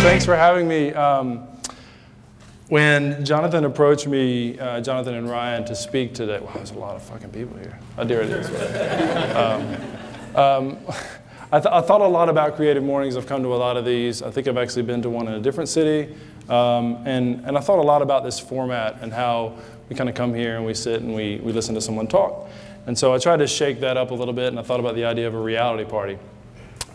Thanks for having me. When Jonathan approached me, Jonathan and Ryan, to speak today, wow, there's a lot of fucking people here. How dare it is. I thought a lot about Creative Mornings. I've come to a lot of these. I think I've actually been to one in a different city. And I thought a lot about this format and how we kind of come here and we sit and we listen to someone talk. And so I tried to shake that up a little bit, and I thought about the idea of a reality party,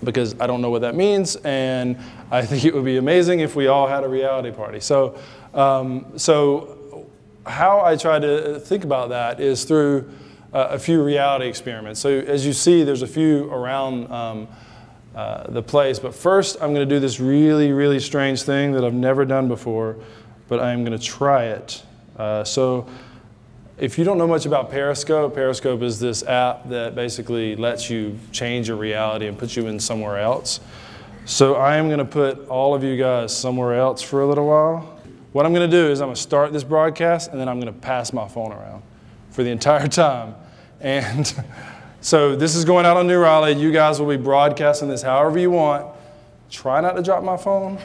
because I don't know what that means, and I think it would be amazing if we all had a reality party. So how I try to think about that is through a few reality experiments. So as you see, there's a few around the place, but first I'm going to do this really, really strange thing that I've never done before, but I'm going to try it. So if you don't know much about Periscope, Periscope is this app that basically lets you change your reality and put you in somewhere else. So I am going to put all of you guys somewhere else for a little while. What I'm going to do is I'm going to start this broadcast, and then I'm going to pass my phone around for the entire time. And so this is going out on New Raleigh. You guys will be broadcasting this however you want. Try not to drop my phone.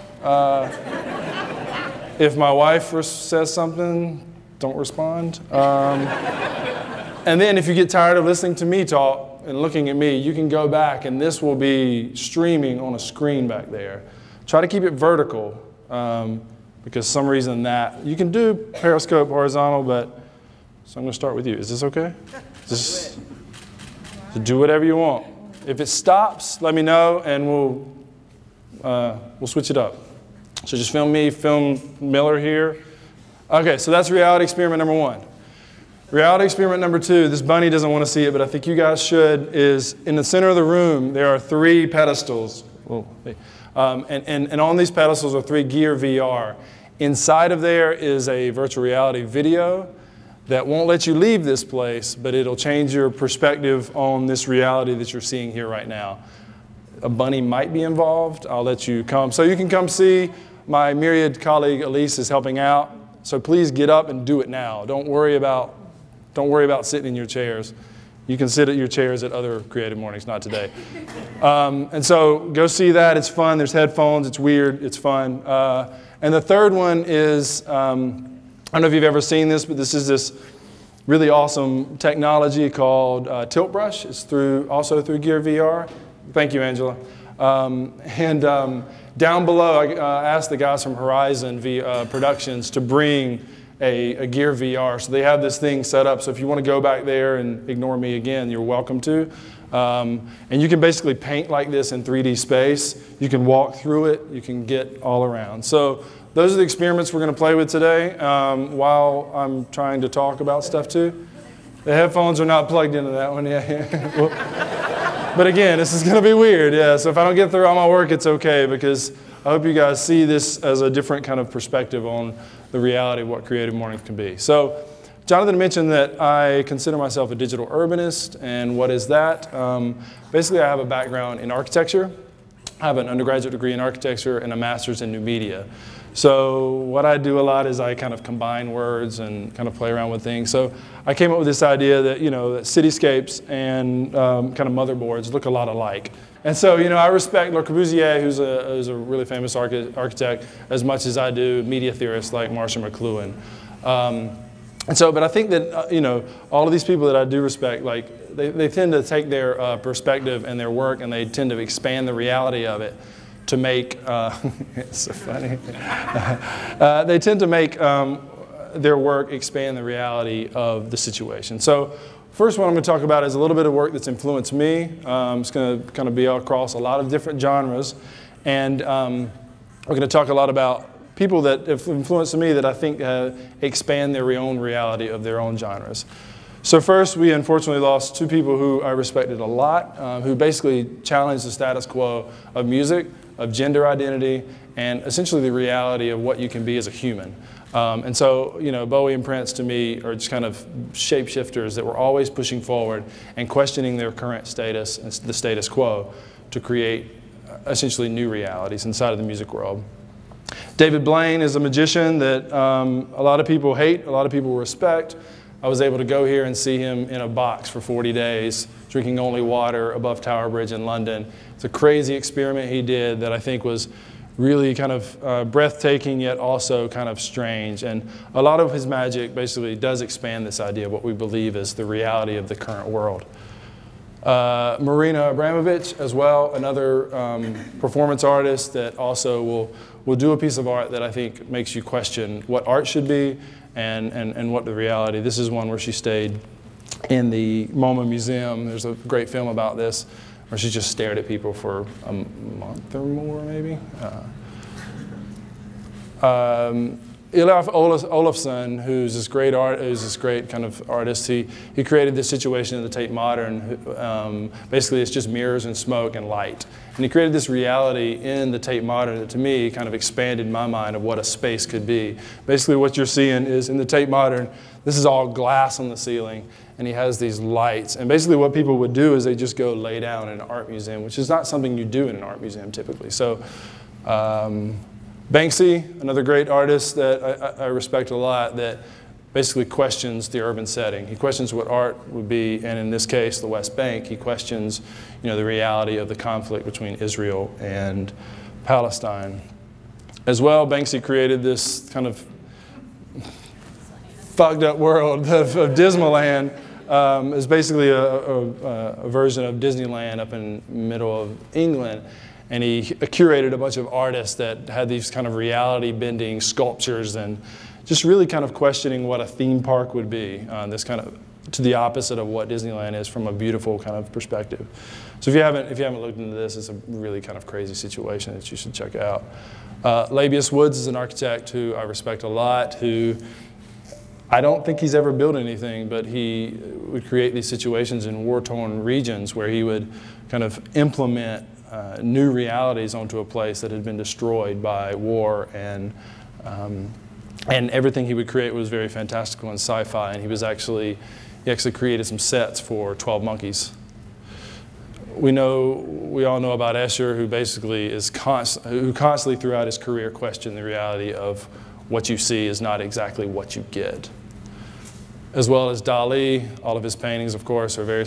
If my wife says something, don't respond. And then if you get tired of listening to me talk and looking at me, you can go back, and this will be streaming on a screen back there. Try to keep it vertical, because some reason that you can do Periscope horizontal, but so I'm going to start with you. Is this okay? Just do whatever you want. If it stops, let me know, and we'll switch it up. So just film me, film Miller here. Okay, so that's reality experiment number one. Reality experiment number two, this bunny doesn't want to see it, but I think you guys should, is in the center of the room, there are 3 pedestals. And on these pedestals are 3 Gear VR. Inside of there is a virtual reality video that won't let you leave this place, but it'll change your perspective on this reality that you're seeing here right now. A bunny might be involved. I'll let you come. So you can come see. My Myriad colleague Elise is helping out. So please get up and do it now. Don't worry about sitting in your chairs. You can sit at your chairs at other Creative Mornings, not today. And so go see that. It's fun. There's headphones. It's weird. It's fun. And the third one is, I don't know if you've ever seen this, but this is this really awesome technology called Tilt Brush. It's also through Gear VR. Thank you, Angela. Down below, I asked the guys from Horizon Productions to bring a Gear VR. So they have this thing set up. So if you want to go back there and ignore me again, you're welcome to. And you can basically paint like this in 3D space. You can walk through it. You can get all around. So those are the experiments we're going to play with today while I'm trying to talk about stuff too. The headphones are not plugged into that one yet. Well, but again, this is going to be weird. Yeah, so if I don't get through all my work, it's okay, because I hope you guys see this as a different kind of perspective on the reality of what Creative Mornings can be. So Jonathan mentioned that I consider myself a digital urbanist, and what is that? Basically, I have a background in architecture. I have an undergraduate degree in architecture and a master's in new media. So what I do a lot is I kind of combine words and kind of play around with things. So I came up with this idea that, that cityscapes and kind of motherboards look a lot alike. And so, I respect Le Corbusier, who's a really famous architect, as much as I do media theorists like Marshall McLuhan. But I think that, all of these people that I do respect, like, they tend to take their perspective and their work, and they tend to expand the reality of it to make, it's so funny. They tend to make their work expand the reality of the situation. So first one I'm going to talk about is a little bit of work that's influenced me. It's going to kind of be across a lot of different genres. And we're going to talk a lot about people that have influenced me that I think expand their own reality of their own genres. So first, we unfortunately lost 2 people who I respected a lot, who basically challenged the status quo of music, of gender identity, and essentially the reality of what you can be as a human. And so, Bowie and Prince to me are just kind of shapeshifters that were always pushing forward and questioning their current status and the status quo to create essentially new realities inside of the music world. David Blaine is a magician that a lot of people hate, a lot of people respect. I was able to go here and see him in a box for 40 days, drinking only water above Tower Bridge in London. It's a crazy experiment he did that I think was really kind of breathtaking, yet also kind of strange. And a lot of his magic basically does expand this idea of what we believe is the reality of the current world. Marina Abramovich as well, another performance artist that also will do a piece of art that I think makes you question what art should be and what the reality. This is one where she stayed in the MoMA Museum. There's a great film about this, where she just stared at people for a month or more, maybe. Olaf Olafsson, who's this great kind of artist, he created this situation in the Tate Modern. Basically, it's just mirrors and smoke and light. And he created this reality in the Tate Modern that, to me, kind of expanded my mind of what a space could be. Basically, what you're seeing is in the Tate Modern, this is all glass on the ceiling, and he has these lights. And basically, what people would do is they just go lay down in an art museum, which is not something you do in an art museum typically. So. Banksy, another great artist that I respect a lot, that basically questions the urban setting. He questions what art would be, and in this case, the West Bank, he questions, the reality of the conflict between Israel and Palestine. As well, Banksy created this kind of fucked up world of Dismaland. It's basically a version of Disneyland up in the middle of England. And he curated a bunch of artists that had these kind of reality-bending sculptures and just really kind of questioning what a theme park would be, this kind of to the opposite of what Disneyland is from a beautiful kind of perspective. So if you haven't looked into this, it's a really kind of crazy situation that you should check out. Labius Woods is an architect who I respect a lot, who I don't think he's ever built anything, but he would create these situations in war-torn regions where he would kind of implement new realities onto a place that had been destroyed by war, and everything he would create was very fantastical and sci-fi. And he actually created some sets for 12 Monkeys. We all know about Escher, who basically who constantly throughout his career questioned the reality of what you see is not exactly what you get. As well as Dali, all of his paintings, of course, are very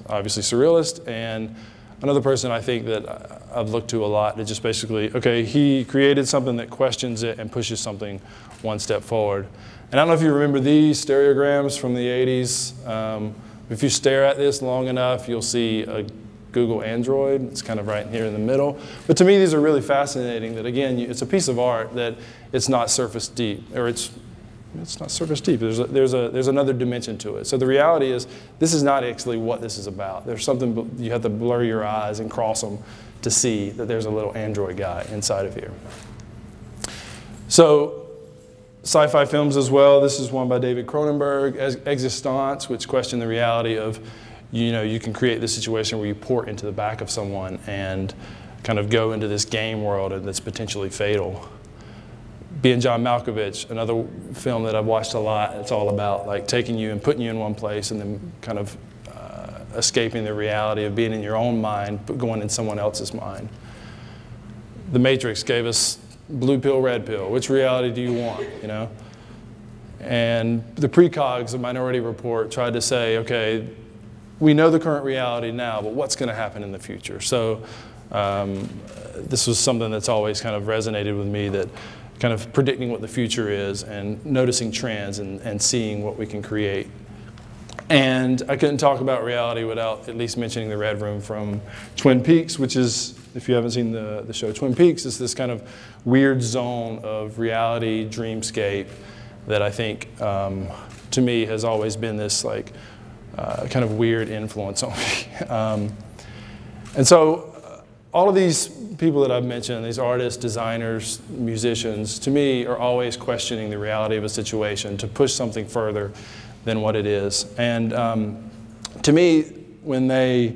obviously surrealist. And another person I think that I've looked to a lot, that just basically, okay, he created something that questions it and pushes something one step forward. And I don't know if you remember these stereograms from the 80s. If you stare at this long enough, you'll see a Google Android. It's kind of right here in the middle. But to me, these are really fascinating that, again, it's a piece of art that it's not surface deep, or it's not surface deep. There's another dimension to it. So the reality is, this is not actually what this is about. There's something, you have to blur your eyes and cross them to see that there's a little Android guy inside of here. So sci-fi films as well. This is one by David Cronenberg, Existence, which question the reality of, you can create this situation where you port into the back of someone and kind of go into this game world and that's potentially fatal. Being John Malkovich, another film that I've watched a lot. It's all about like taking you and putting you in one place and then kind of escaping the reality of being in your own mind but going in someone else's mind. The Matrix gave us blue pill, red pill. Which reality do you want, And the precogs of Minority Report tried to say, okay, we know the current reality now, but what's going to happen in the future? So this was something that's always kind of resonated with me, that kind of predicting what the future is and noticing trends and seeing what we can create. And I couldn't talk about reality without at least mentioning the Red Room from Twin Peaks, which is, if you haven't seen the show Twin Peaks, it's this kind of weird zone of reality, dreamscape, that I think, to me, has always been this like kind of weird influence on me. And so all of these people that I've mentioned, these artists, designers, musicians, to me are always questioning the reality of a situation to push something further than what it is. And to me, when they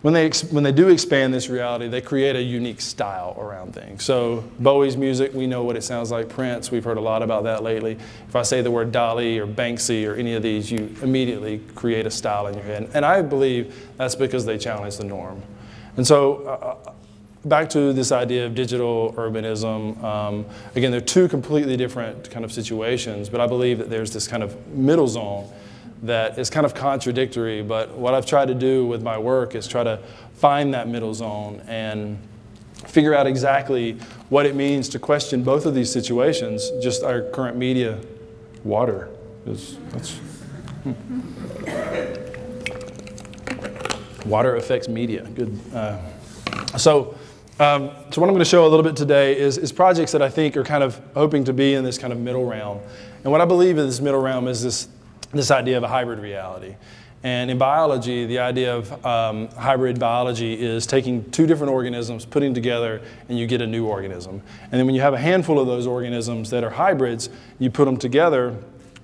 do expand this reality, they create a unique style around things. So Bowie's music, we know what it sounds like. Prince, we've heard a lot about that lately. If I say the word Dali or Banksy or any of these, you immediately create a style in your head. And I believe that's because they challenge the norm. And so back to this idea of digital urbanism, again, they're two completely different kind of situations, but I believe that there's this kind of middle zone that is kind of contradictory, but what I've tried to do with my work is try to find that middle zone and figure out exactly what it means to question both of these situations, just our current media. Water water affects media. Good. So what I'm going to show a little bit today is projects that I think are kind of hoping to be in this kind of middle realm. And what I believe in this middle realm is this idea of a hybrid reality. And in biology, the idea of hybrid biology is taking two different organisms, putting together, and you get a new organism. And then when you have a handful of those organisms that are hybrids, you put them together,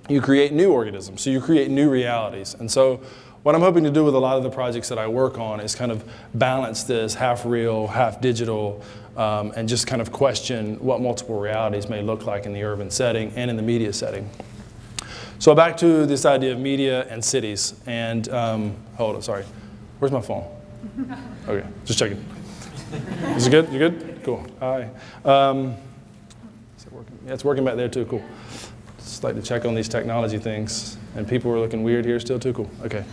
you create new organisms. So you create new realities. And so what I'm hoping to do with a lot of the projects that I work on is kind of balance this half real, half digital, and just kind of question what multiple realities may look like in the urban setting and in the media setting. So back to this idea of media and cities. And hold on, sorry. Where's my phone? Okay, just checking. Is it good? You good? Cool. Hi. Is it working? Yeah, it's working back there too. Cool. Just like to check on these technology things. And people are looking weird here still too. Cool. Okay.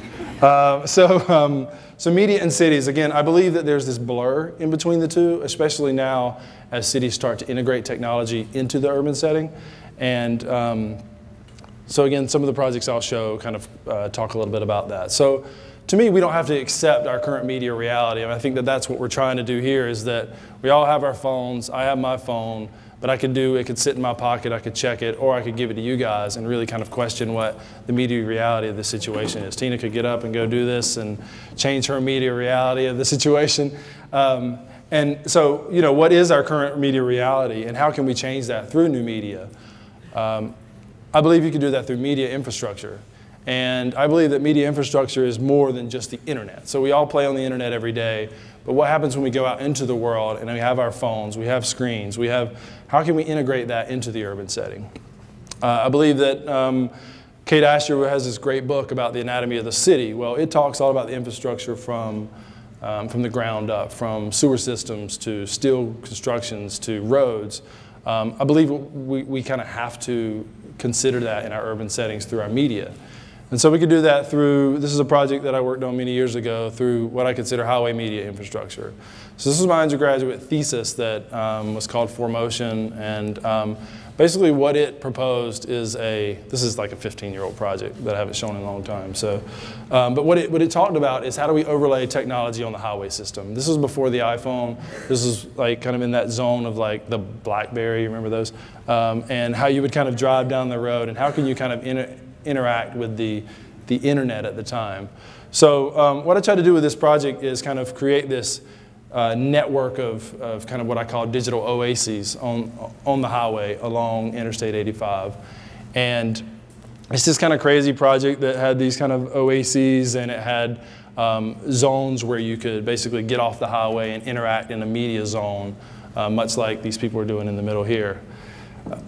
So media and cities. Again, I believe that there's this blur in between the two, especially now as cities start to integrate technology into the urban setting. And so again, some of the projects I'll show kind of talk a little bit about that. So to me, we don't have to accept our current media reality. I think that that's what we're trying to do here, is that we all have our phones. I have my phone, but it could sit in my pocket, I could check it, or I could give it to you guys and really kind of question what the media reality of the situation is. Tina could get up and go do this and change her media reality of the situation. And so, what is our current media reality, and how can we change that through new media? I believe you can do that through media infrastructure. And I believe that media infrastructure is more than just the internet. So we all play on the internet every day, but what happens when we go out into the world and we have our phones, we have screens, how can we integrate that into the urban setting? I believe that Kate Asher has this great book about the anatomy of the city. Well, it talks all about the infrastructure from the ground up, from sewer systems to steel constructions to roads. I believe we kind of have to consider that in our urban settings through our media. And so we could do that through, this is a project that I worked on many years ago, through what I consider highway media infrastructure. So this is my undergraduate thesis that was called For Motion, and basically what it proposed is this is like a 15-year-old project that I haven't shown in a long time. So, but what it talked about is how do we overlay technology on the highway system. This was before the iPhone. This is like kind of in that zone of like the BlackBerry, remember those? And how you would kind of drive down the road, and how can you kind of interact with the internet at the time. So what I try to do with this project is kind of create this network of kind of what I call digital oases on the highway along Interstate 85. And it's this kind of crazy project that had these kind of oases, and it had zones where you could basically get off the highway and interact in a media zone, much like these people are doing in the middle here.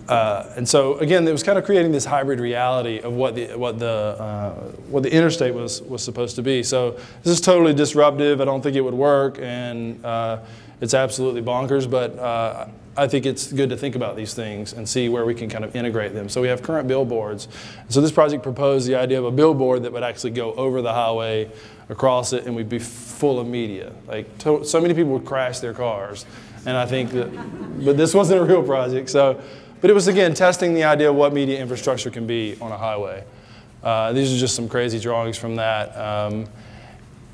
And so again, it was kind of creating this hybrid reality of what the interstate was supposed to be. So this is totally disruptive. I don't think it would work, and it's absolutely bonkers. But I think it's good to think about these things and see where we can kind of integrate them. So we have current billboards. So this project proposed the idea of a billboard that would actually go over the highway, across it, and we'd be full of media. Like so many people would crash their cars, and I think that, but this wasn't a real project. So. But it was, again, testing the idea of what media infrastructure can be on a highway. These are just some crazy drawings from that.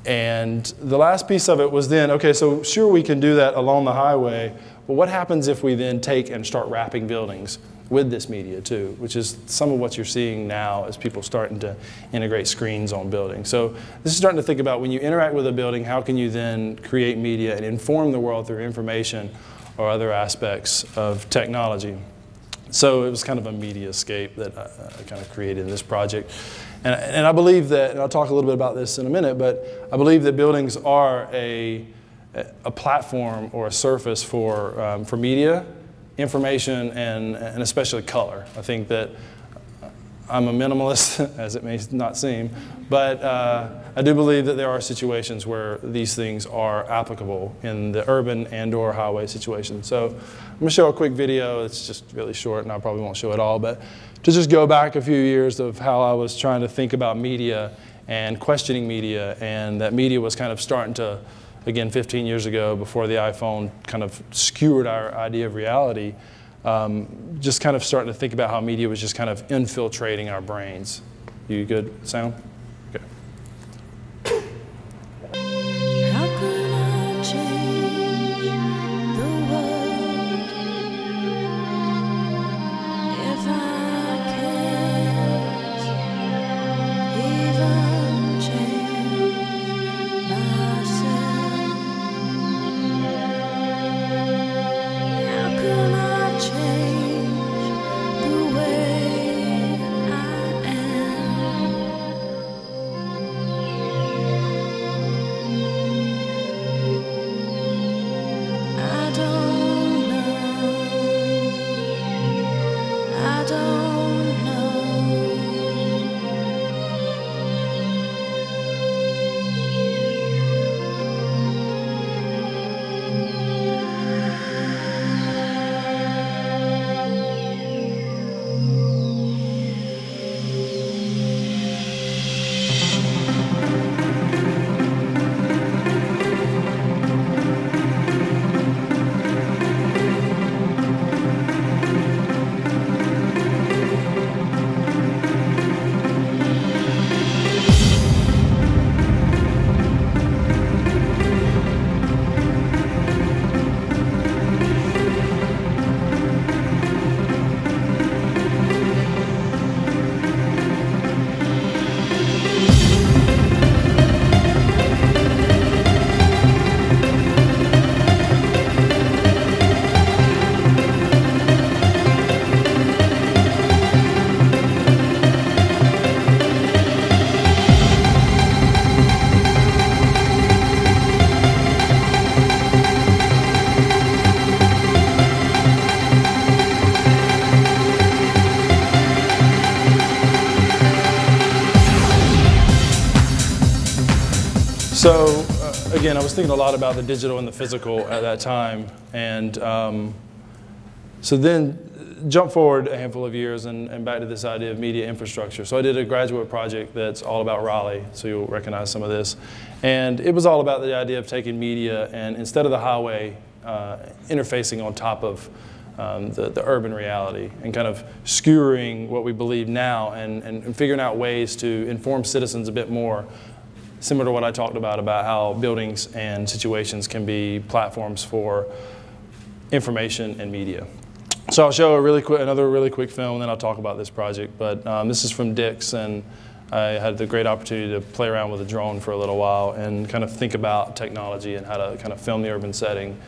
And the last piece of it was then, okay, so sure we can do that along the highway, but what happens if we then take and start wrapping buildings with this media too, which is some of what you're seeing now as people starting to integrate screens on buildings. So this is starting to think about when you interact with a building, how can you then create media and inform the world through information or other aspects of technology. So it was kind of a mediascape that I kind of created in this project. And I believe that, and I'll talk a little bit about this in a minute, but I believe that buildings are a platform or a surface for media, information, and especially color. I think that I'm a minimalist, as it may not seem, but I do believe that there are situations where these things are applicable in the urban and/or highway situation. So I'm going to show a quick video. It's just really short, and I probably won't show it all, but to just go back a few years of how I was trying to think about media and questioning media, and that media was kind of starting to, again, 15 years ago, before the iPhone kind of skewered our idea of reality, just kind of starting to think about how media was just kind of infiltrating our brains. You good, sound? Okay. How could I change the world if I can't even change myself? How can I change the way I am? I don't know. I don't know. So again, I was thinking a lot about the digital and the physical at that time, and so then jump forward a handful of years and back to this idea of media infrastructure. So I did a graduate project that's all about Raleigh, so you'll recognize some of this, and it was all about the idea of taking media and instead of the highway, interfacing on top of the urban reality and kind of skewering what we believe now and figuring out ways to inform citizens a bit more, similar to what I talked about how buildings and situations can be platforms for information and media. So I'll show another really quick film, and then I'll talk about this project. But this is from Dick's, and I had the great opportunity to play around with a drone for a little while and kind of think about technology and how to kind of film the urban setting.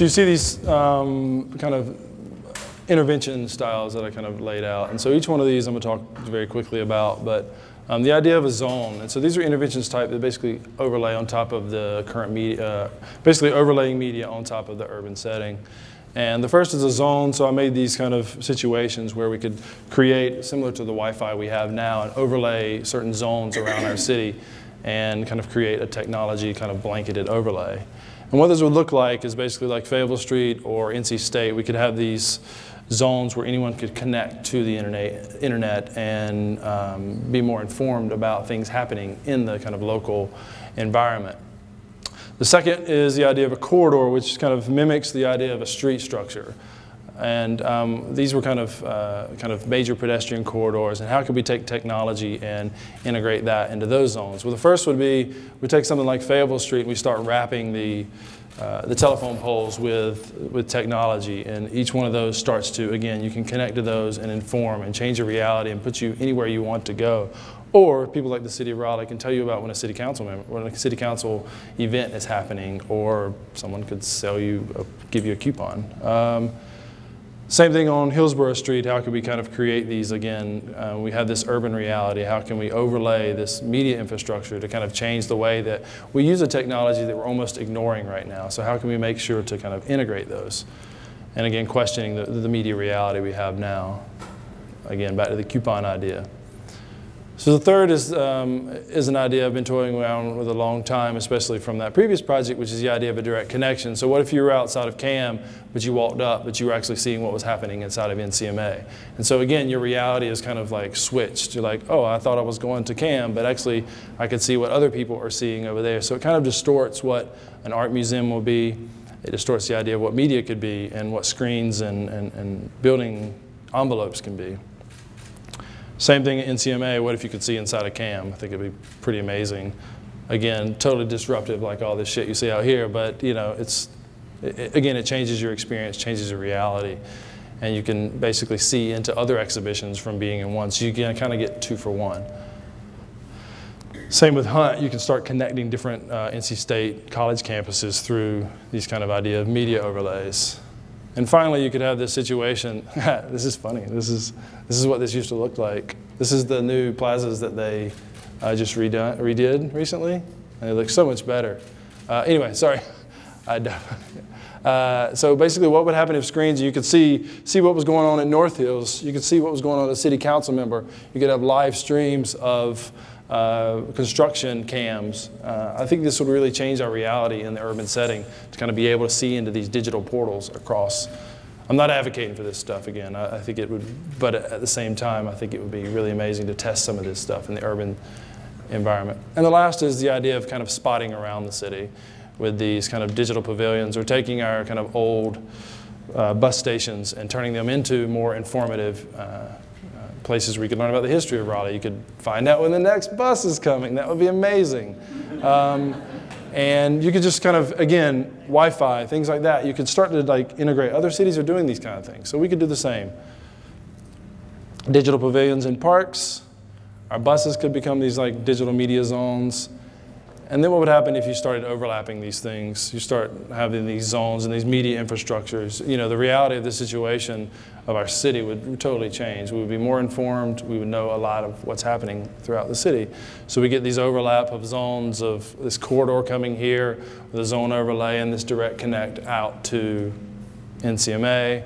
So you see these kind of intervention styles that I kind of laid out. And so each one of these I'm going to talk very quickly about, but the idea of a zone. And so these are interventions type that basically overlay on top of the current media, basically overlaying media on top of the urban setting. And the first is a zone, so I made these kind of situations where we could create, similar to the Wi-Fi we have now, and overlay certain zones around our city and kind of create a technology kind of blanketed overlay. And what this would look like is basically like Fayetteville Street or NC State. We could have these zones where anyone could connect to the internet and be more informed about things happening in the kind of local environment. The second is the idea of a corridor, which kind of mimics the idea of a street structure. And these were kind of major pedestrian corridors, and how could we take technology and integrate that into those zones? Well, the first would be we take something like Fayetteville Street and we start wrapping the telephone poles with technology, and each one of those starts to, again, you can connect to those and inform and change your reality and put you anywhere you want to go. Or people like the city of Raleigh can tell you about when a city council event is happening, or someone could sell you, give you a coupon. Same thing on Hillsborough Street. How could we kind of create these again? We have this urban reality. How can we overlay this media infrastructure to kind of change the way that we use a technology that we're almost ignoring right now? So how can we make sure to kind of integrate those? And again, questioning the media reality we have now. Again, back to the coupon idea. So the third is an idea I've been toying around with a long time, especially from that previous project, which is the idea of a direct connection. So what if you were outside of CAM, but you walked up, but you were actually seeing what was happening inside of NCMA? And so again, your reality is kind of like switched. You're like, oh, I thought I was going to CAM, but actually I could see what other people are seeing over there. So it kind of distorts what an art museum will be. It distorts the idea of what media could be and what screens and building envelopes can be. Same thing at NCMA, what if you could see inside a CAM? I think it'd be pretty amazing. Again, totally disruptive like all this shit you see out here, but you know, again, it changes your experience, changes your reality, and you can basically see into other exhibitions from being in one, so you can kind of get 2 for 1. Same with Hunt, you can start connecting different NC State college campuses through these kind of idea of media overlays. And finally, you could have this situation. This is funny. This is what this used to look like. This is the new plazas that they just redid recently, and they look so much better. Anyway, sorry. So basically, what would happen if screens? You could see what was going on at North Hills. You could see what was going on as a city council member. You could have live streams of construction cams. I think this would really change our reality in the urban setting to kind of be able to see into these digital portals across. I'm not advocating for this stuff again. I think it would, but at the same time, I think it would be really amazing to test some of this stuff in the urban environment. And the last is the idea of kind of spotting around the city with these kind of digital pavilions, or taking our kind of old bus stations and turning them into more informative places where you could learn about the history of Raleigh. You could find out when the next bus is coming. That would be amazing. And you could just kind of, again, Wi-Fi, things like that. You could start to like integrate. Other cities are doing these kind of things, so we could do the same. Digital pavilions in parks. Our buses could become these like digital media zones. And then what would happen if you started overlapping these things? You start having these zones and these media infrastructures. You know, the reality of the situation of our city would totally change. We would be more informed. We would know a lot of what's happening throughout the city. So we get these overlap of zones of this corridor coming here, with a zone overlay and this direct connect out to NCMA.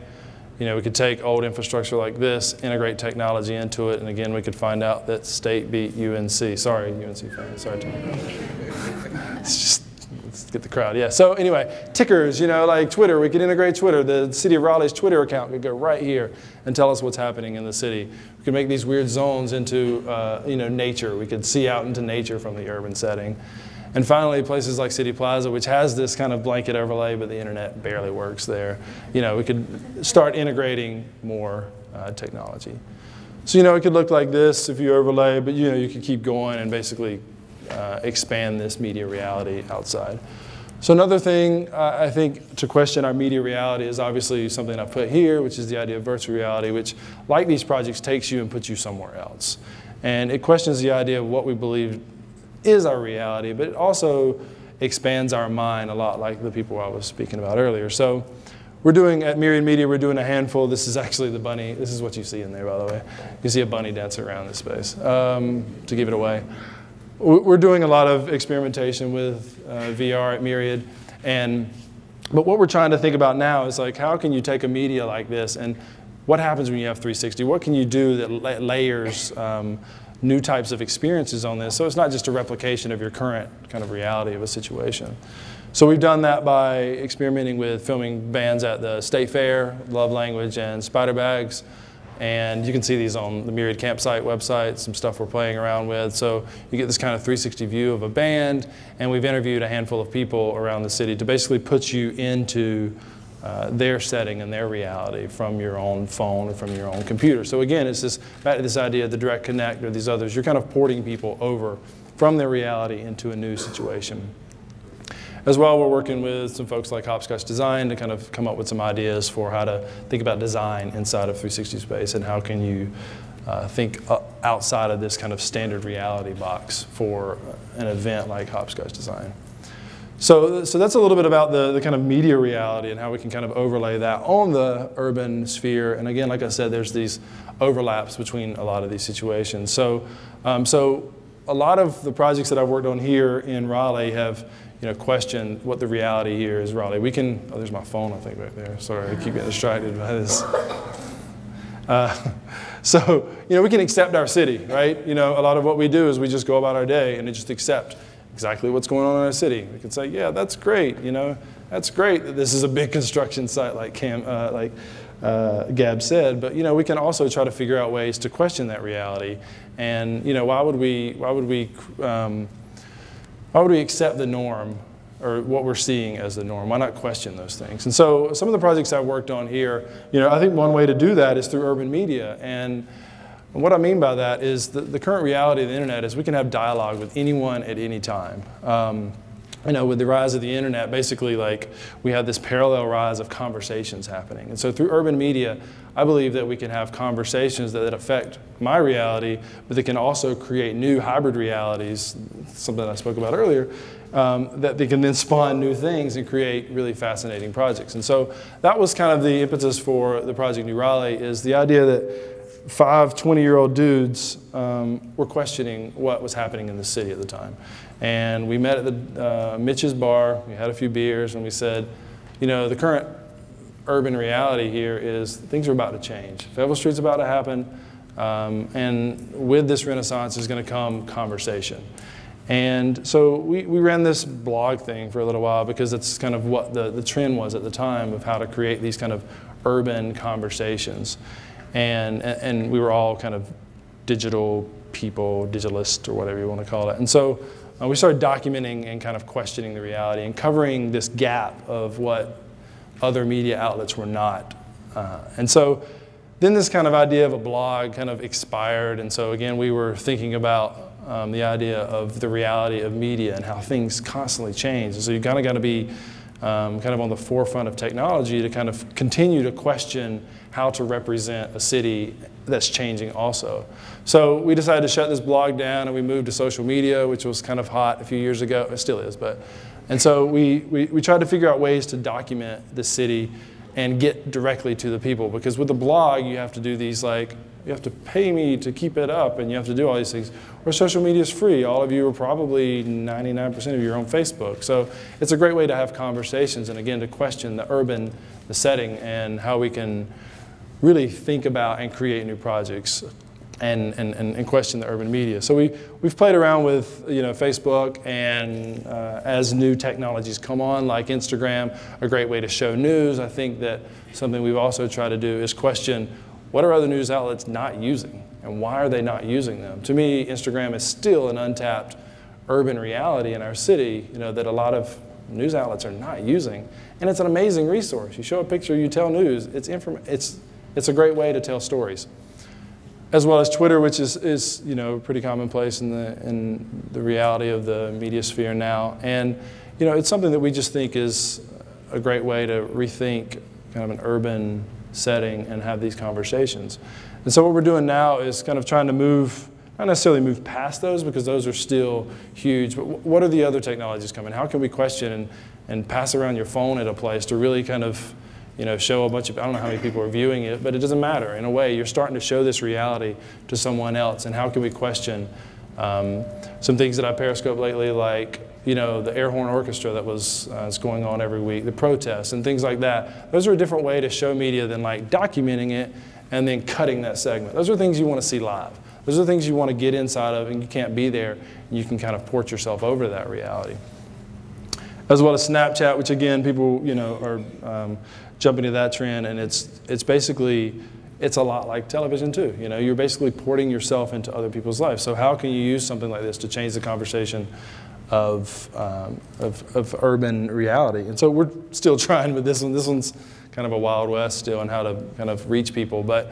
You know, we could take old infrastructure like this, integrate technology into it, and again, we could find out that State beat UNC. Sorry, UNC fans. Sorry, Tom. It's just, let's get the crowd. Yeah, so anyway, tickers, you know, like Twitter. We could integrate Twitter. The City of Raleigh's Twitter account could go right here and tell us what's happening in the city. We could make these weird zones into, you know, nature. We could see out into nature from the urban setting. And finally, places like City Plaza, which has this kind of blanket overlay, but the internet barely works there. You know, we could start integrating more technology. So, you know, it could look like this if you overlay, but, you know, you could keep going and basically expand this media reality outside. So another thing I think to question our media reality is obviously something I put here, which is the idea of virtual reality, which, like these projects, takes you and puts you somewhere else. And it questions the idea of what we believe is our reality, but it also expands our mind a lot, like the people I was speaking about earlier. So we're doing, at Myriad Media, we're doing a handful. This is actually the bunny. This is what you see in there, by the way. You see a bunny dancing around this space to give it away. We're doing a lot of experimentation with VR at Myriad. But what we're trying to think about now is like, how can you take a media like this and what happens when you have 360? What can you do that layers new types of experiences on this? So it's not just a replication of your current kind of reality of a situation. So we've done that by experimenting with filming bands at the State Fair, Love Language, and Spider Bags. And you can see these on the Myriad Campsite website, some stuff we're playing around with. So you get this kind of 360 view of a band, and we've interviewed a handful of people around the city to basically put you into their setting and their reality from your own phone or from your own computer. So again, it's this, back to this idea of the direct connect or these others. You're kind of porting people over from their reality into a new situation. As well, we're working with some folks like Hopscotch Design to kind of come up with some ideas for how to think about design inside of 360 space and how can you think outside of this kind of standard reality box for an event like Hopscotch Design. So that's a little bit about the kind of media reality and how we can kind of overlay that on the urban sphere. And again, like I said, there's these overlaps between a lot of these situations. So a lot of the projects that I've worked on here in Raleigh have questioned what the reality here is. Raleigh, we can, oh, there's my phone, I think, right there. Sorry, I keep getting distracted by this. So we can accept our city, right? A lot of what we do is we just go about our day and just accept exactly what's going on in our city. We can say, yeah, that's great. That's great that this is a big construction site, like Gab said. But we can also try to figure out ways to question that reality. And why would we accept the norm or what we're seeing as the norm? Why not question those things? And so some of the projects I've worked on here, I think one way to do that is through urban media. And what I mean by that is the current reality of the internet is we can have dialogue with anyone at any time. With the rise of the internet, basically we have this parallel rise of conversations happening. And so through urban media, I believe that we can have conversations that affect my reality, but they can also create new hybrid realities, something I spoke about earlier, that they can then spawn new things and create really fascinating projects. And so that was kind of the impetus for the Project New Raleigh, is the idea that 5 20-year-old dudes were questioning what was happening in the city at the time. And we met at the Mitch's bar, we had a few beers, and we said, the current urban reality here is things are about to change. Fayetteville Street's about to happen, and with this renaissance is going to come conversation. And so we ran this blog thing for a little while because it's kind of what the trend was at the time of how to create these kind of urban conversations. And we were all kind of digital people, digitalist or whatever you want to call it. And so we started documenting and kind of questioning the reality and covering this gap of what other media outlets were not. And so then this kind of idea of a blog kind of expired. And so again, we were thinking about the idea of the reality of media and how things constantly change. And so you kind of got to be kind of on the forefront of technology to kind of continue to question how to represent a city that's changing also. So we decided to shut this blog down and we moved to social media, which was kind of hot a few years ago. It still is, but. And so we tried to figure out ways to document the city and get directly to the people, because with the blog you have to do these you have to pay me to keep it up and you have to do all these things. Where social media is free. All of you are probably 99% of you are on Facebook. So it's a great way to have conversations and again to question the setting and how we can really think about and create new projects and question the urban media. So we've played around with Facebook, and as new technologies come on, like Instagram, a great way to show news. I think that something we've also tried to do is question what are other news outlets not using and why are they not using them? To me, Instagram is still an untapped urban reality in our city, that a lot of news outlets are not using, and it's an amazing resource. You show a picture, you tell news. It's a great way to tell stories. As well as Twitter, which is pretty commonplace in the reality of the media sphere now. And it's something that we just think is a great way to rethink kind of an urban setting and have these conversations. And so what we're doing now is kind of trying to move not necessarily move past those because those are still huge, but what are the other technologies coming? How can we question and pass around your phone at a place to really kind of, show a bunch of, I don't know how many people are viewing it, but it doesn't matter. In a way, you're starting to show this reality to someone else, and how can we question some things that I periscope lately, like, the air horn orchestra that was is going on every week, the protests and things like that. Those are a different way to show media than like documenting it and then cutting that segment. Those are things you want to see live. Those are things you want to get inside of, and you can't be there, and you can kind of port yourself over to that reality. As well as Snapchat, which again, people are jumping to that trend, and it's basically, it's a lot like television too. You're basically porting yourself into other people's lives. So how can you use something like this to change the conversation of urban reality? And so we're still trying with this one. This one's kind of a Wild West still on how to kind of reach people. But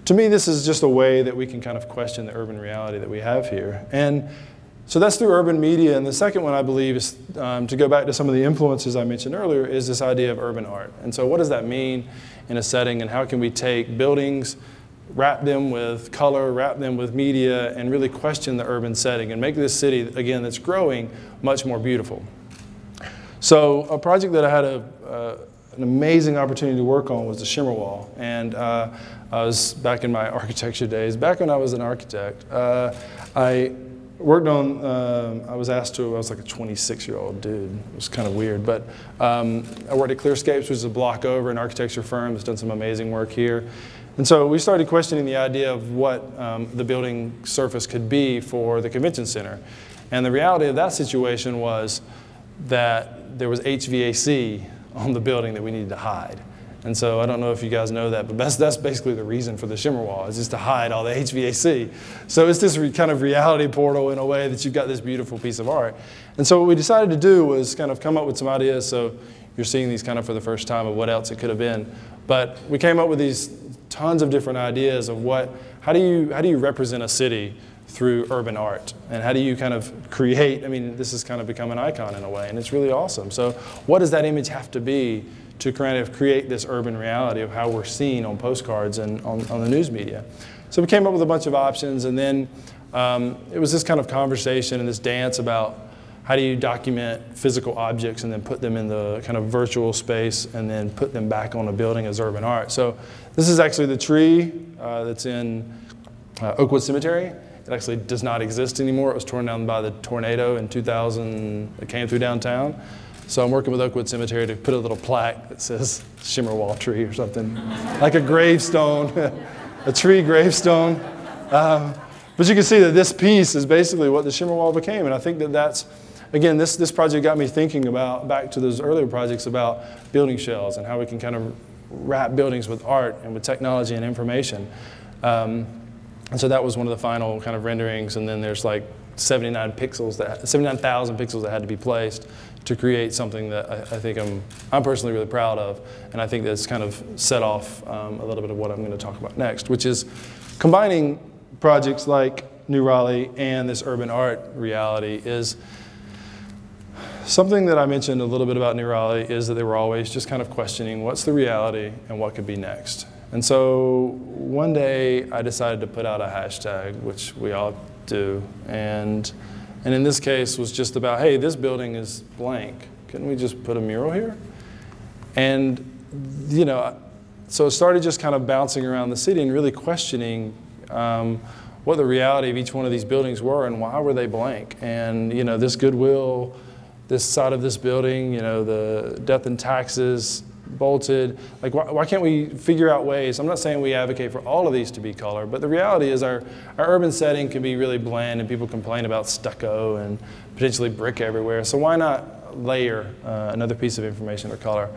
to me, this is just a way that we can kind of question the urban reality that we have here. And so that's through urban media. And the second one, I believe, is to go back to some of the influences I mentioned earlier, is this idea of urban art. And so what does that mean in a setting, and how can we take buildings, wrap them with color, wrap them with media, and really question the urban setting and make this city, again, that's growing, much more beautiful. So a project that I had an amazing opportunity to work on was the Shimmer Wall. And I was back in my architecture days. Back when I was an architect, I worked on, I was like a 26-year-old dude. It was kind of weird, but I worked at Clearscapes, which is a block over, an architecture firm that's done some amazing work here. And so we started questioning the idea of what the building surface could be for the convention center. And the reality of that situation was that there was HVAC on the building that we needed to hide. And so I don't know if you guys know that, but that's basically the reason for the Shimmer Wall, is just to hide all the HVAC. So it's this kind of reality portal in a way that you've got this beautiful piece of art. And so what we decided to do was kind of come up with some ideas. So you're seeing these kind of for the first time of what else it could have been. But we came up with these tons of different ideas of how do you represent a city through urban art, and how do you kind of create, this has kind of become an icon in a way, and it's really awesome. So what does that image have to be to kind of create this urban reality of how we're seen on postcards and on the news media? So we came up with a bunch of options, and then it was this kind of conversation and this dance about how do you document physical objects and then put them in the kind of virtual space and then put them back on a building as urban art. So this is actually the tree that's in Oakwood Cemetery. It actually does not exist anymore. It was torn down by the tornado in 2000. It came through downtown. So I'm working with Oakwood Cemetery to put a little plaque that says Shimmer Wall tree or something, like a gravestone, a tree gravestone. But you can see that this piece is basically what the Shimmer Wall became. And I think that that's, again, this project got me thinking about, back to those earlier projects about building shells and how we can kind of wrap buildings with art and with technology and information. And so that was one of the final kind of renderings, and then there's like 79,000 pixels that had to be placed to create something that I think I'm personally really proud of, and I think that's kind of set off a little bit of what I'm going to talk about next, which is combining projects like New Raleigh and this urban art reality. Is something that I mentioned a little bit about New Raleigh is that they were always just kind of questioning what's the reality and what could be next. And so one day I decided to put out a hashtag, which we all do, and in this case was just about, hey, this building is blank. Couldn't we just put a mural here? And so it started just kind of bouncing around the city and really questioning what the reality of each one of these buildings were and why were they blank. And this Goodwill, this side of this building, the death and taxes, bolted. Like, why can't we figure out ways? I'm not saying we advocate for all of these to be color, but the reality is our urban setting can be really bland, and people complain about stucco and potentially brick everywhere. So why not layer another piece of information or color?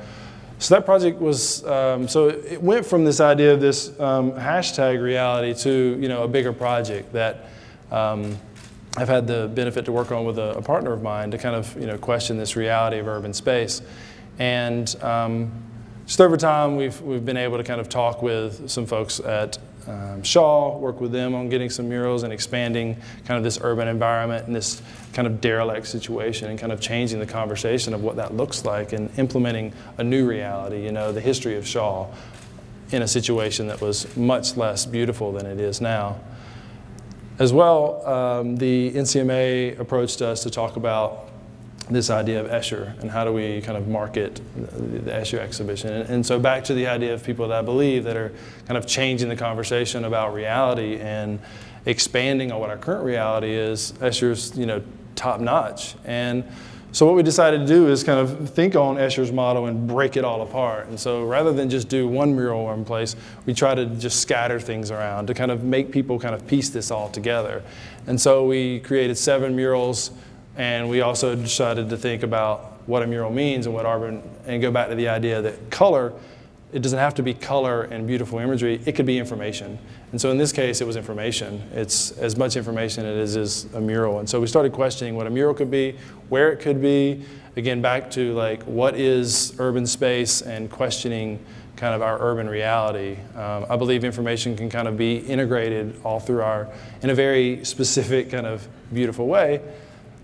So that project was, so it went from this idea of this hashtag reality to a bigger project that I've had the benefit to work on with a partner of mine to kind of question this reality of urban space. And just over time, we've been able to kind of talk with some folks at Shaw, work with them on getting some murals and expanding kind of this urban environment and this kind of derelict situation and kind of changing the conversation of what that looks like and implementing a new reality, the history of Shaw in a situation that was much less beautiful than it is now. As well, the NCMA approached us to talk about this idea of Escher and how do we kind of market the Escher exhibition. And so back to the idea of people that I believe that are kind of changing the conversation about reality and expanding on what our current reality is. Escher's, top notch. And so what we decided to do is kind of think on Escher's model and break it all apart. And so rather than just do one mural in place, we try to just scatter things around to kind of make people kind of piece this all together. And so we created 7 murals, and we also decided to think about what a mural means and what urban, and go back to the idea that color, it doesn't have to be color and beautiful imagery, it could be information. And so in this case, it was information. It's as much information as it is a mural. And so we started questioning what a mural could be, where it could be, again, back to like, what is urban space, and questioning kind of our urban reality. I believe information can kind of be integrated all through in a very specific kind of beautiful way.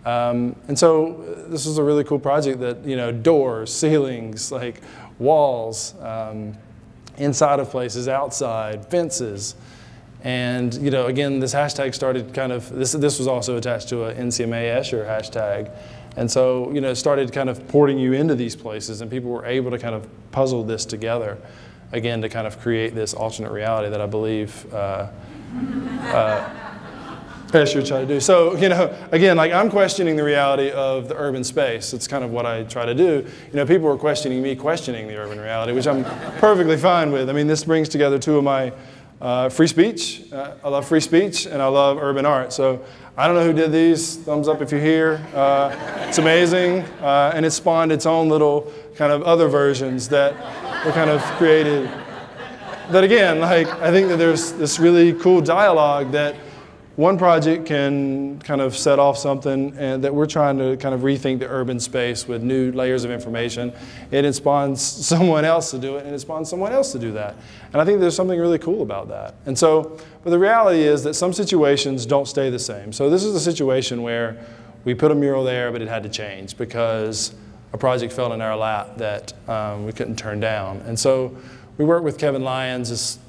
And so this was a really cool project that, doors, ceilings, like walls, inside of places, outside, fences. And, again, this hashtag started kind of, this was also attached to a NCMA Escher hashtag. And so, it started kind of porting you into these places, and people were able to kind of puzzle this together, again, to kind of create this alternate reality that I believe Escher tried to do. So, again, like, I'm questioning the reality of the urban space. It's kind of what I try to do. People were questioning me questioning the urban reality, which I'm perfectly fine with. I mean, this brings together 2 of my free speech. I love free speech, and I love urban art. So I don't know who did these. Thumbs up if you're here. It's amazing. And it spawned its own little kind of other versions that were kind of created. That again, like, I think that there's this really cool dialogue that one project can kind of set off something, and that we're trying to kind of rethink the urban space with new layers of information. It spawns someone else to do it, and it spawns someone else to do that. And I think there's something really cool about that. And so, but the reality is that some situations don't stay the same. So this is a situation where we put a mural there, but it had to change because a project fell in our lap that we couldn't turn down. And so we worked with Kevin Lyons, this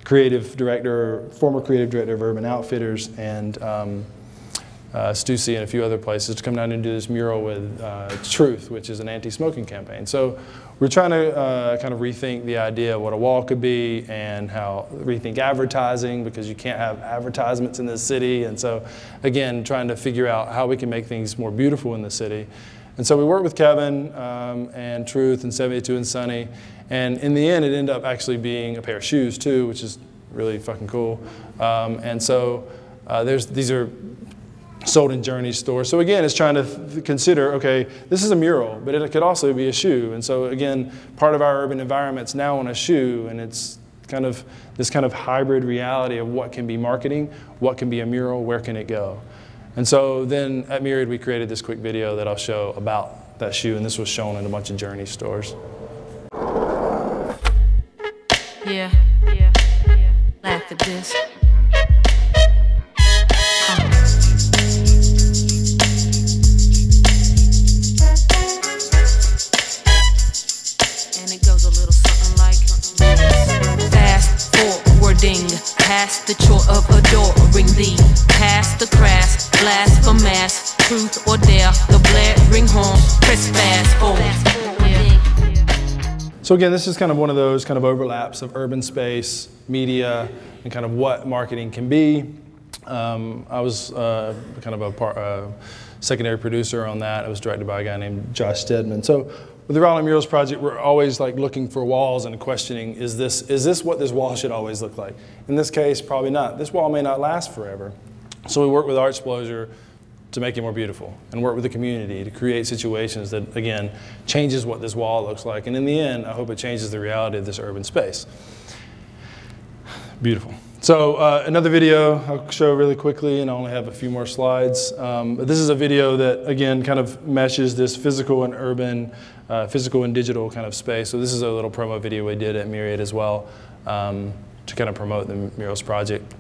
former creative director of Urban Outfitters, and Stussy and a few other places, to come down and do this mural with Truth, which is an anti-smoking campaign. So we're trying to kind of rethink the idea of what a wall could be, and rethink advertising, because you can't have advertisements in this city. And so, again, trying to figure out how we can make things more beautiful in the city. And so we worked with Kevin and Truth and 72 and Sunny. And in the end, it ended up actually being a pair of shoes too, which is really fucking cool. And so these are sold in Journey stores. So again, it's trying to consider, okay, this is a mural, but it could also be a shoe. And so again, part of our urban environment's now on a shoe, and it's kind of this kind of hybrid reality of what can be marketing, what can be a mural, where can it go. And so then at Myriad, we created this quick video that I'll show about that shoe, and this was shown in a bunch of Journey stores. Yeah. Laugh at this. And it goes a little something like fast forwarding past the chore of adoring thee, past the crass, blasphemous, truth or dare, the blaring horn, press fast forward. So again, this is kind of one of those kind of overlaps of urban space, media, and kind of what marketing can be. I was kind of a secondary producer on that. It was directed by a guy named Josh Stedman. So with the Rolling Murals project, we're always like looking for walls and questioning, is this what this wall should always look like? In this case, probably not. This wall may not last forever. So we work with Artsplosion to make it more beautiful, and work with the community to create situations that, again, changes what this wall looks like. And in the end, I hope it changes the reality of this urban space. Beautiful. So another video I'll show really quickly, and I only have a few more slides. But this is a video that, again, kind of meshes this physical and urban, physical and digital kind of space. So this is a little promo video we did at Myriad as well, to kind of promote the Murals project.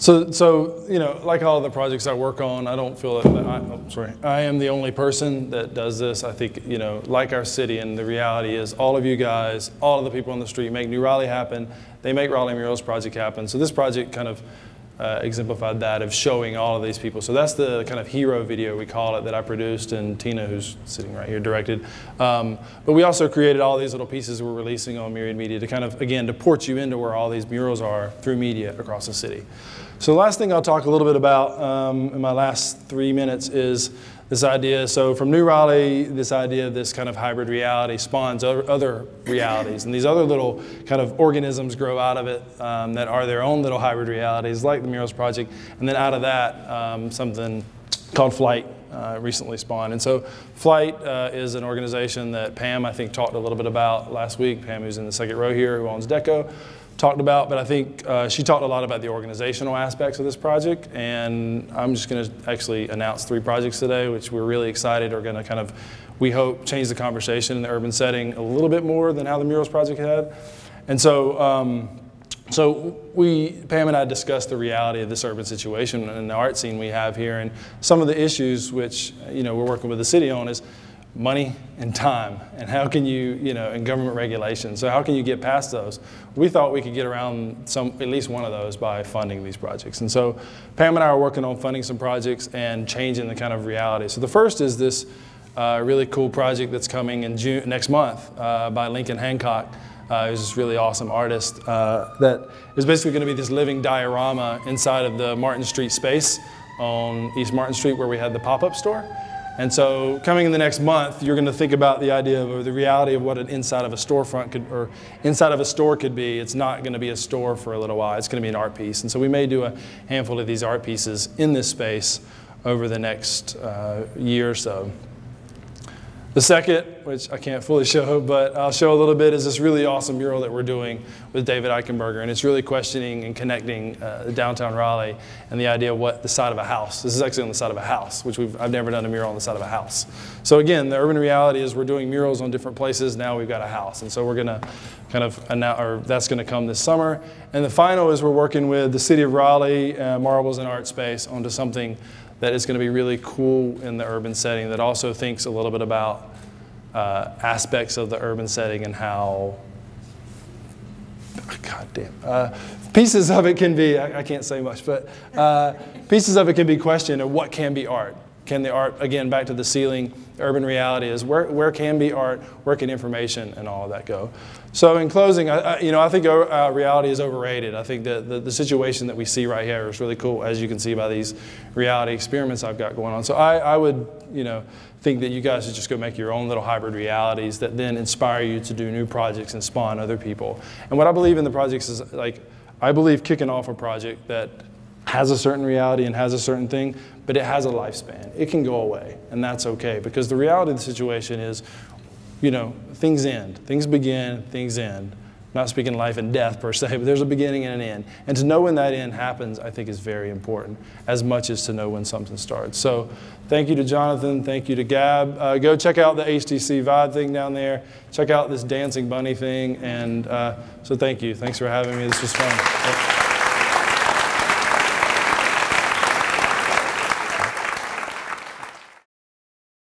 So you know, like all the projects I work on, I don't feel that I am the only person that does this. I think, you know, like our city, and the reality is all of you guys, all of the people on the street make New Raleigh happen. They make Raleigh Murals Project happen. So this project kind of exemplified that, of showing all of these people. So that's the kind of hero video, we call it, that I produced, and Tina, who's sitting right here, directed. But we also created all these little pieces we're releasing on Myriad Media to kind of, again, to port you into where all these murals are through media across the city. So the last thing I'll talk a little bit about in my last 3 minutes is this idea. So from New Raleigh, this idea of this kind of hybrid reality spawns other realities. And these other little kind of organisms grow out of it that are their own little hybrid realities, like the Murals Project. And then out of that, something called Flight recently spawned. And so Flight is an organization that Pam, I think, talked a little bit about last week. Pam, who's in the second row here, who owns Deco, talked about, but I think she talked a lot about the organizational aspects of this project, and I'm just going to actually announce 3 projects today, which we're really excited are going to kind of, we hope, change the conversation in the urban setting a little bit more than how the Murals Project had. And so, Pam and I discussed the reality of this urban situation and the art scene we have here, and some of the issues which, you know, we're working with the city on is money and time, and how can you, you know, and government regulations. So how can you get past those? We thought we could get around at least one of those by funding these projects. And so Pam and I are working on funding some projects and changing the kind of reality. So the first is this really cool project that's coming in next month by Lincoln Hancock. Who's this really awesome artist that is basically going to be this living diorama inside of the Martin Street space on East Martin Street, where we had the pop-up store. And so coming in the next month, you're going to think about the idea of, or the reality of what an inside of a storefront could, or inside of a store could be. It's not going to be a store for a little while. It's going to be an art piece. And so we may do a handful of these art pieces in this space over the next year or so. The second, which I can't fully show, but I'll show a little bit, is this really awesome mural that we're doing with David Eichenberger. And it's really questioning and connecting downtown Raleigh and the idea of what the side of a house. This is actually on the side of a house, which I've never done a mural on the side of a house. So again, the urban reality is we're doing murals on different places. Now we've got a house. And so we're going to kind of announce, or that's going to come this summer. And the final is we're working with the City of Raleigh, Marbles and Art Space, onto something that is going to be really cool in the urban setting, that also thinks a little bit about aspects of the urban setting and how, pieces of it can be, I can't say much, but pieces of it can be questioned, and what can be art? Can the art, again, back to the ceiling, the urban reality is where can be art, where can information and all of that go? So in closing, I think reality is overrated. I think that the situation that we see right here is really cool, as you can see by these reality experiments I've got going on. So I would, think that you guys should just go make your own little hybrid realities that then inspire you to do new projects and spawn other people. And what I believe in the projects is, I believe kicking off a project that has a certain reality and has a certain thing, but it has a lifespan. It can go away, and that's okay, because the reality of the situation is, things end. Things begin, things end. I'm not speaking life and death per se, but there's a beginning and an end. And to know when that end happens, I think, is very important, as much as to know when something starts. So thank you to Jonathan. Thank you to Gab. Go check out the HTC Vibe thing down there. Check out this dancing bunny thing. And so thank you. Thanks for having me. This was fun.